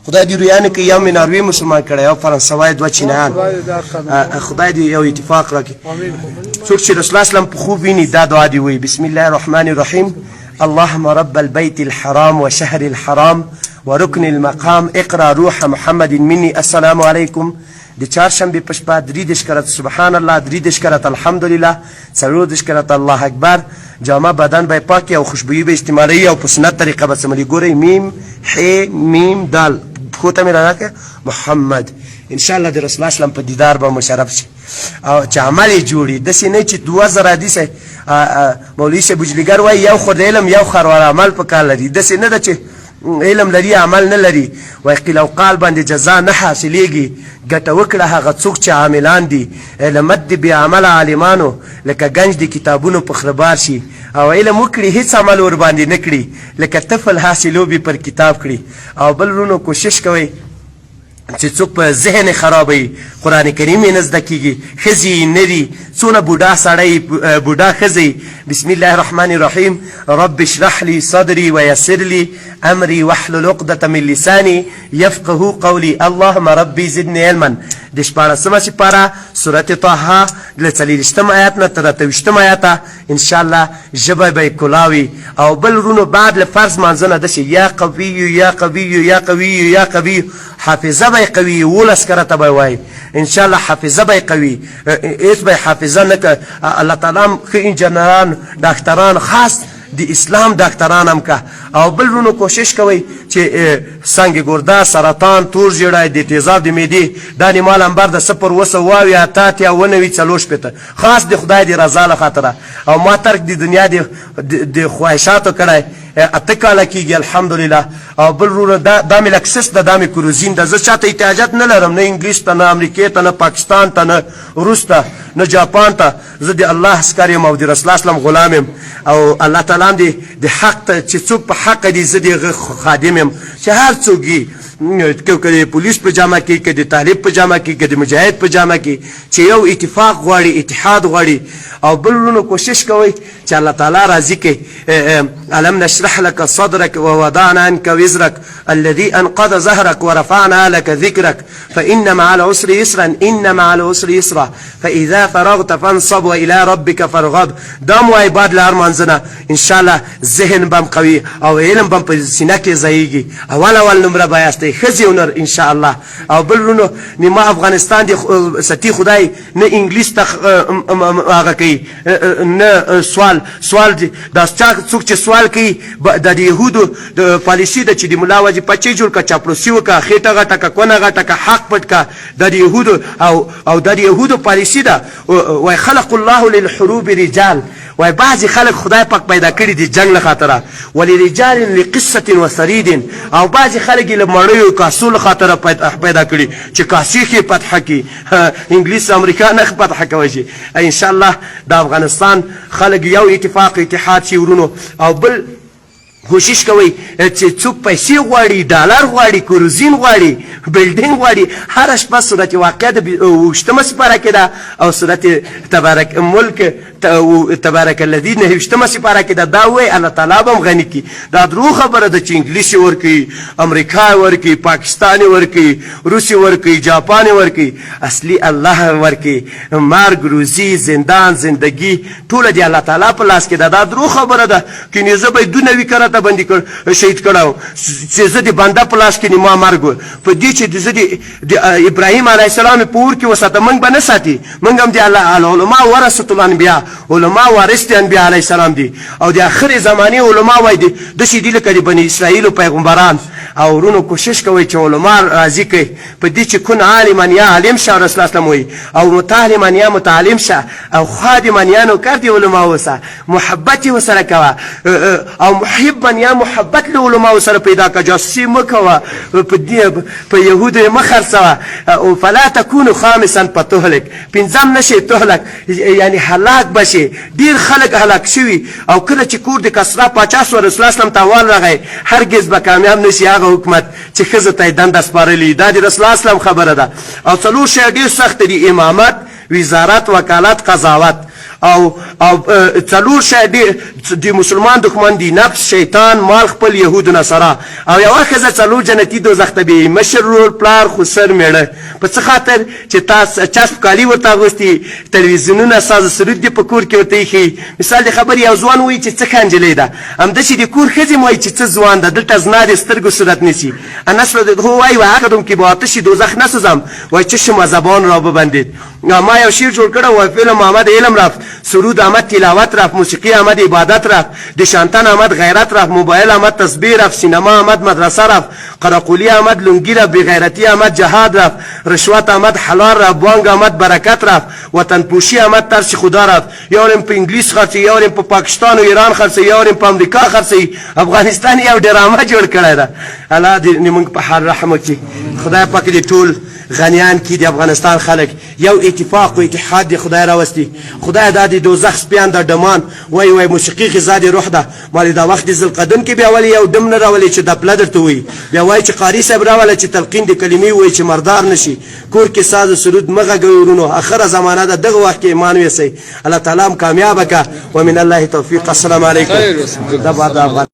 خدای دې رویانه کې یو مې ناروی مسلمان کړی یو فرانسوی دوه چینایان خدای دې یو اتفاق راکړي څوک چې رسول الله اسلام په خوب ویني دا دعا دې وایي بسم الله الرحمن الرحیم اللهم رب البيت الحرام وشهر الحرام وركن المقام اقرأ روح محمد مني السلام عليكم د چهارشنبې په شپه 33 کرت سبحان الله 33 کرت الحمدلله 40 کرت الله اکبر جامه بدن به پاکي او خوشبويي به استعمالي او په سنت طریقه به سملي ګوري میم ح میم دال خو ته مې راکه محمد ان شاء الله د رسول الله اسلام په دیدار به مشرف شي او چې عمل جوړي د سینې چې 2000 حدیث مولوی شه بجلیګر وای یو خو د علم یو خروار عمل په کار لري د سینې د چې علم لري عمل نه لري وای قیل او قال باندې جزاء نه حاصلېږي ګټه وکړه هغه څوک چې عاملان دي علمت دي بې عمله عالمانو لکه گنج دي کتابونو په خربار شي او علم وکړي هیڅ عمل ور باندې نه کړي لکه طفل حاصلو به پر کتاب کړي او بل ورونو کوشش کوي چې څوک په ذهن خرابوي قرآن کریم یې نه زده کېږي ښځې نري څونه بوډا سړی بوډا ښځې بسم الله الرحمن الرحیم رب اشرح لي صدري ويسر لي امري واحلل عقدة من لساني يفقه قولي اللهم ربي زدني علما د 14مه سپاره سورت طه له 40 آیات نه تر 23 آیات ان شاء الله ژبه به کلاوي او بل رونو بعد له فرض منځنه د یا قوي یا قوي یا قوي یا قوي حافظه به قوي ولس کرته به وای ان شاء الله حافظه به قوي اس به حافظه نه الله تعالی خو انجنيران ډاکټران خاص د اسلام ډاکټران هم کا او بل رونو کوشش کوي چې څنګه ګرده سرطان تور جوړای د تیزاب د معدې د نیمال انبر د 0 وسواوي اتات یا ونوي چلوش پته خاص د خدای د رضا له خاطر او ما ترک د دنیا د خواهشاتو کړای اتکاله کیږي الحمدلله او بل رونو د ملکسس د دامي کروزین د زه چاته احتیاجات نه لرم نه انګلیس ته نه امریکا ته نه پاکستان ته نه روس ته نه جاپان ته زه د الله عسکر یم او د رسول الله اسلام غلام یم او الله تعالی دې د حق ته چې څوک په حق دي زه د خادم یم چې هر څوک که پولیس په جامه کې که د طالب په جامه کې که د مجاهد په جامه کې چې یو اتفاق غواړي اتحاد غواړي او بل ورونو کوشش کوي چې الله تعالی راضي کړي الم نشرح لك صدرك ووضعنا عنك وزرك الذي انقض ظهرك ورفعنا لك ذكرك فان مع العسر يسرا ان مع العسر يسرا فاذا فرغت فانصب والى ربك فارغب دام عباد لارمانزنا ان شاء الله ذهن بم قوي او علم بم په سینه کې ځایږي اول نمبر بایاست خزي ونر ان شاء الله او بلونو نیمه افغانستان دي ستي خدای نه انګلیس ته هغه کوي نه سوال دي دا څوک چې سوال کوي د يهودو د پالیسي د چې د ملا واجب پچې جوړ کا چاپلوسي وکا خېټه غټه کا کونه غټه کا حق پټ کا د يهودو او د يهودو پالیسي ده وای خلق الله للحروب رجال وای بعضی خلک خدای پاک پیدا کړی دي جنگ له خاطره ولرجال لقصه وسرید او بعضی خلک له مړیو کاسول خاطره پیدا کړی چې کاسي کې فتح کی انګلیس امریکا نه فتح کوي شي ان شاء الله د افغانستان خلک یو اتفاق اتحاد شي ورونو او بل کوشش کوي چې څوک پیسې غواړي ډالر غواړي کروزین غواړي بلډینګ غواړي هر شپه صورت واقع د وشتمه سپاره کې ده او صورت تبارک ملک تبارک الذي نه وشتمه سپاره کې ده دا وای الله تعالی به غني کی دا درو خبره ده چې انګلیسي ورکی امریکا ورکی پاکستاني ورکی روسي ورکی جاپاني ورکی اصلي الله ورکی مرګ روزي زندان زندگی ټول دی الله تعالی په لاس کې ده دا درو خبره ده کې نه زه به دونه وکړه بندي کړ شهید کړه چې زه د بنده په لاس کې نیمه مرګ په دې چې د ابراهیم علیه السلام په اور کې وساته موږ به نه ساتي موږ هم د علماء ورثه الانبیاء علماء وارث انبیاء علیه السلام دي او د اخر زمانه علماء وای دي د شي دي لکه د بنی اسرائیل پیغمبران او ورونو کوشش کوي چې علماء راضي کوي په دې چې کون عالمان یا عالم شه رسول الله صلی وای او متعلمان یا متعلم شه او خادمان یا نوکر دي علماء وسه محبت وسره کوا او محب یا محبت له علماء سره پیدا کا جاسوسي مکوا په يهود مخرسوا او فلا تكون خامسا فتهلك پنځم نشي تهلك یعنی هلاك بشي ډیر خلک هلاك شوي او کله چې کور د کسرا 50 رسول الله سلام تعالی راغی هرگز به کامیاب نشي هغه حکومت چې خزه ته دند سپارلی دا د رسول الله سلام خبره ده او څلور شی ډیر سخت دي امامت وزارت وکالت قضاوت او څلور شی د مسلمان دښمن دي: نفس، شیطان، مال خپل، یهود نصارا. او یوه ښځه څلور جنتي دوزخ ته بیایي: مشر ورور، پلار، خسر، میړه. په څه خاطر چې تاسو چسپ کالي ورته اغوستي، تلویزیونونه ساز سرود دي په کور کې ورته ایښي. مثال د خبرې یو ځوان وایي چې څه ښه نجلۍ ده، همداسې د کور ښځې م وایي چې څه ځوان ده. دلته زنا د سترګو صورت نیسي. انس هو وایي و عقدم که با آتش دوزخ نسوزم و چشم زبان را ببندید. ما یو شعر جوړ کړی و: فلم آمد علم رفت، سرود آمد تلاوت رفت، موسیقی آمد عبادت رفت، دشانتن آمد غیرت رفت، موبایل آمد تسبیح رفت، سینما آمد مدرسه رفت، قراقولی آمد لنگی رفت، بیغیرتی آمد جهاد رفت، رشوت آمد حلال رفت، بانگ آمد برکت رفت، وطن پوشی آمد ترس خدا رفت. یارم په انګلیس خرڅي، یارم په پاکستان و ایران خرڅي، یارم په امریکا خرڅي. افغانستان یو ډرامه جوړ کړی ده. الله دې موږ په حال رحم وکړي. خدای پاک دې ټول غنیان کی د افغانستان خلک یو اتفاق و اتحاد دی خدای راوستی. خدای دا د دوزخ سپیان د ډمان وای موسیقي غذا د روح ده. مالې دا وخت د ذوالقدم کې بیا ولې یو دم نه راولي چې دپله درته وایي، بیا وایي چې قاري صاحب راوله چې تلقین د کلمې وایي چې مردار نشي. کور کې ساز سرود مه غږوئ ورونو، اخره زمانه ده. دغه وخت کې ایمان ویسئ. الله تعالی هم کامیابه که. ومن الله توفیق. السلام علیکم.